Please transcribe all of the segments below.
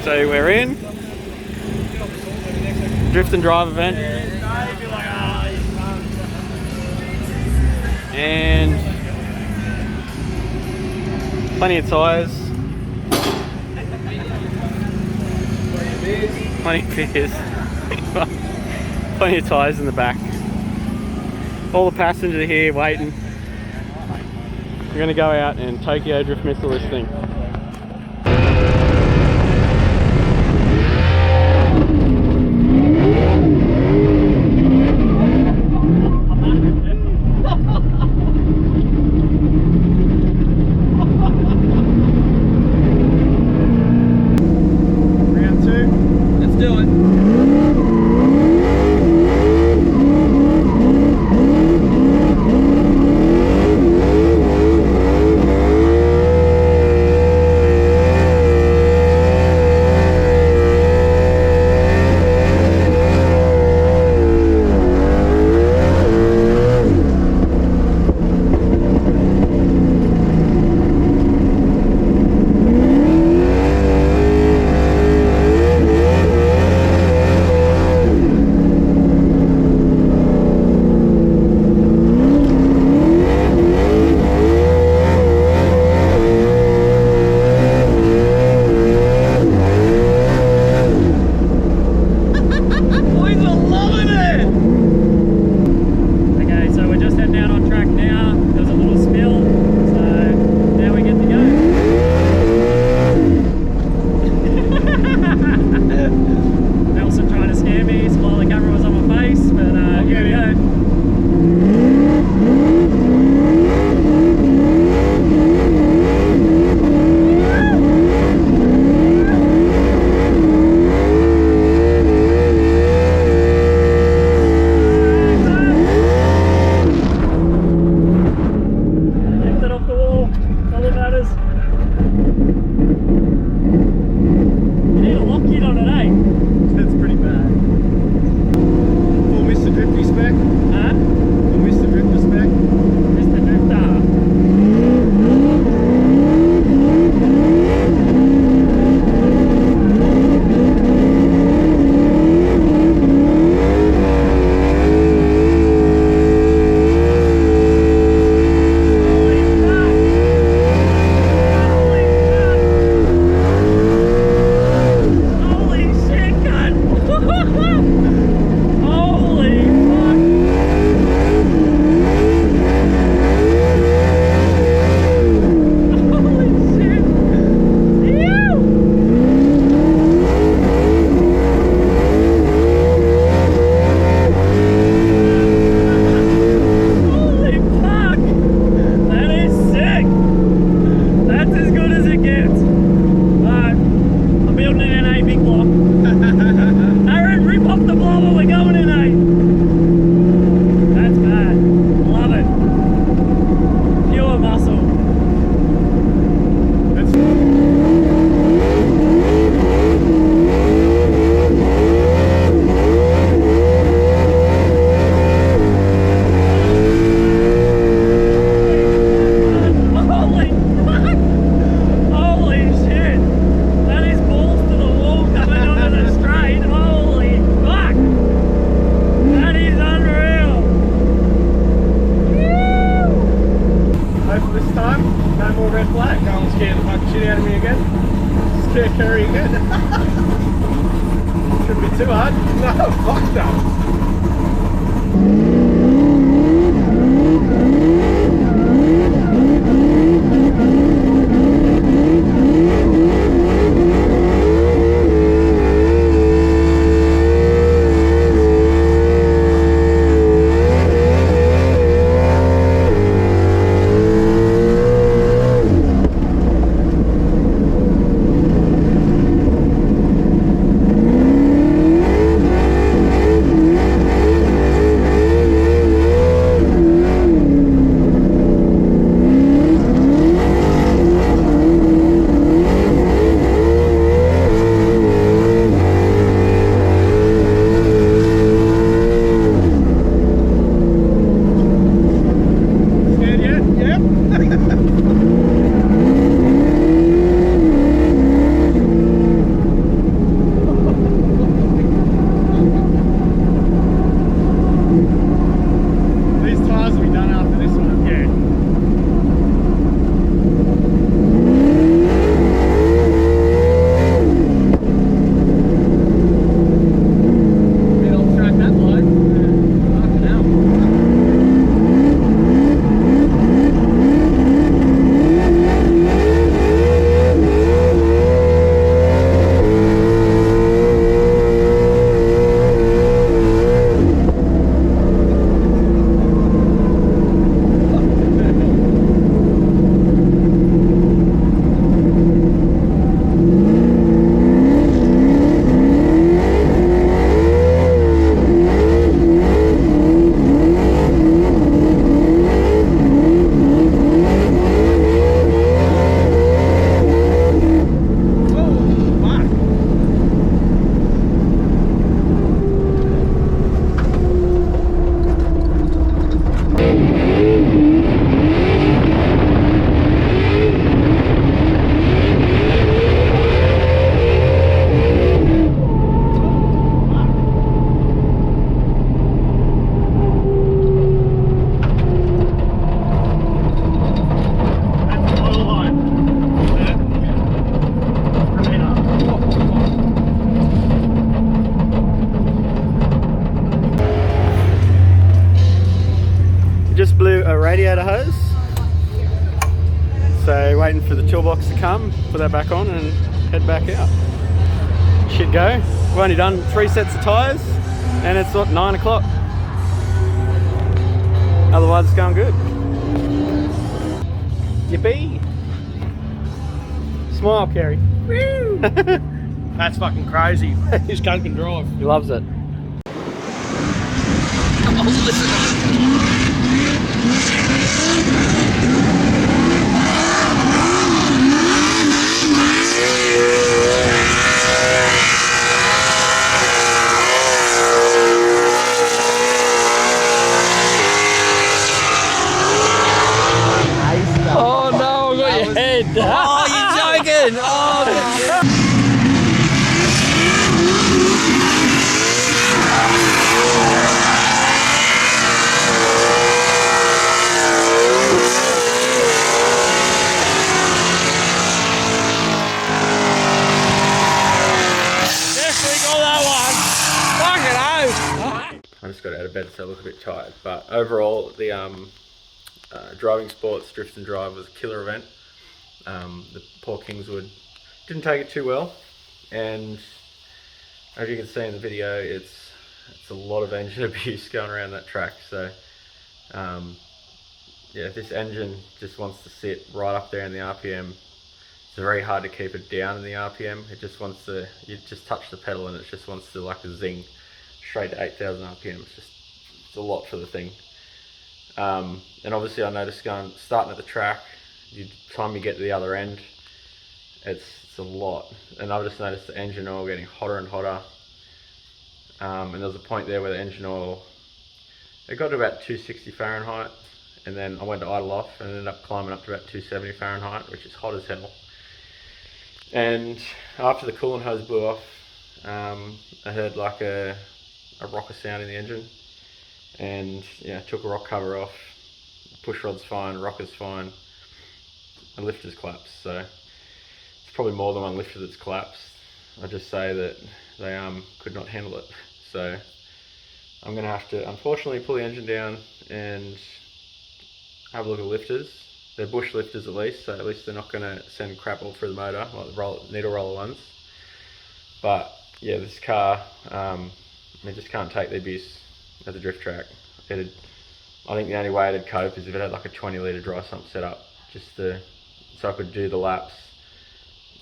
So we're in. Drift and drive event. And plenty of tyres. Plenty of beers. Plenty of tyres in the back. All the passengers are here waiting. We're going to go out and Tokyo drift missile this thing. Round 2. Let's do it. Shouldn't be too hard. No, fuck that. waiting for the toolbox to come, put that back on and head back out. Should go. We've only done 3 sets of tyres and it's what, 9 o'clock. Otherwise it's going good. Yippee! Smile, Kerry. Woo! That's fucking crazy. This gun can drive. He loves it. Oh no, I got your head. Oh, you're joking. Oh, I just got out of bed so I look a bit tired, but overall the driving sports drift and drive was a killer event. The poor Kingswood didn't take it too well, and as you can see in the video, it's a lot of engine abuse going around that track. So yeah, this engine just wants to sit right up there in the RPM. It's very hard to keep it down in the RPM. It just wants to, you just touch the pedal and it just wants to like a zing straight to 8,000 RPM. It's a lot for the thing. And obviously I noticed starting at the track, time you get to the other end, it's a lot. And I've just noticed the engine oil getting hotter and hotter. And there was a point there where the engine oil, it got to about 260 Fahrenheit, and then I went to idle off and ended up climbing up to about 270 Fahrenheit, which is hot as hell. And after the coolant hose blew off, I heard like a rocker sound in the engine, and yeah, took a rock cover off. Push rod's fine, rocker's fine, and lifter's collapsed. So it's probably more than one lifter that's collapsed. I just say that they could not handle it. So I'm gonna have to unfortunately pull the engine down and have a look at lifters. They're bush lifters at least, so at least they're not gonna send crap all through the motor like the needle roller ones. But yeah, this car, it just can't take the abuse at the drift track. I think the only way it'd cope is if it had like a 20 litre dry sump set up, just so I could do the laps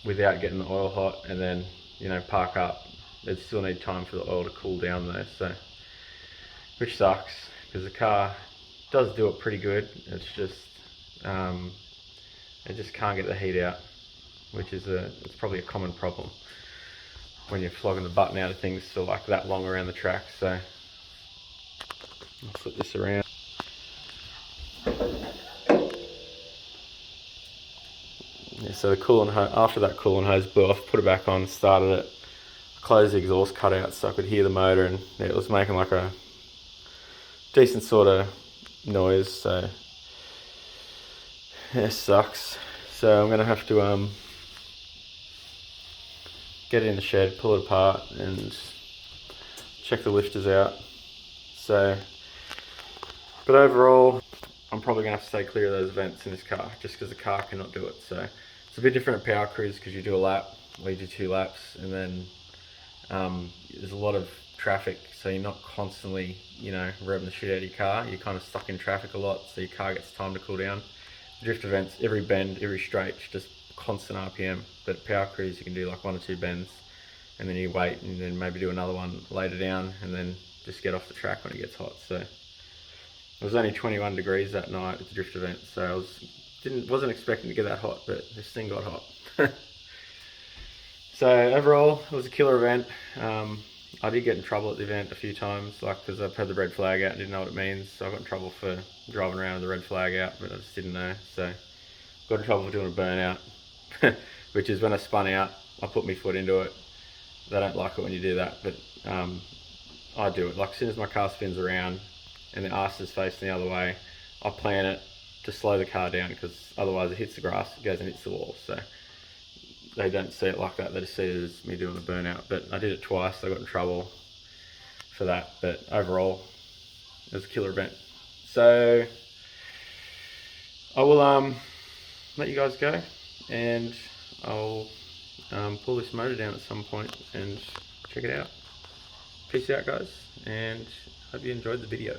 without getting the oil hot, and then, you know, park up. It'd still need time for the oil to cool down though, so, which sucks, because the car does do it pretty good. It's just, it just can't get the heat out, which is it's probably a common problem when you're flogging the button out of things for like that long around the track. So I'll flip this around. Yeah, so the coolant hose, after that coolant hose blew off, put it back on, started it, closed the exhaust cutout so I could hear the motor, and yeah, it was making like a decent sort of noise. So yeah, it sucks. So I'm gonna have to get it in the shed, pull it apart, and check the lifters out. So, but overall, I'm probably gonna have to stay clear of those vents in this car, just because the car cannot do it. So it's a bit different at Power Cruise, because you do a lap, or you do 2 laps, and then there's a lot of traffic, so you're not constantly, you know, revving the shit out of your car. You're kind of stuck in traffic a lot, so your car gets time to cool down. Drift events, every bend, every straight, just constant RPM. But at Power Cruise, you can do like 1 or 2 bends, and then you wait, and then maybe do another one later down, and then just get off the track when it gets hot. So it was only 21 degrees that night at the drift event, so I wasn't expecting to get that hot, but this thing got hot. So overall, it was a killer event. I did get in trouble at the event a few times, like because I've had the red flag out and didn't know what it means. So I got in trouble for driving around with the red flag out, but I just didn't know. So got in trouble for doing a burnout, which is when I spun out, I put my foot into it. They don't like it when you do that, but I do it. Like as soon as my car spins around and the arse is facing the other way, I plan it to slow the car down, because otherwise it hits the grass, it goes and hits the wall. So they don't see it like that, they just see it as me doing a burnout. But I did it twice, I got in trouble for that, but overall it was a killer event. So I will let you guys go. and I'll pull this motor down at some point and check it out. Peace out, guys, and hope you enjoyed the video.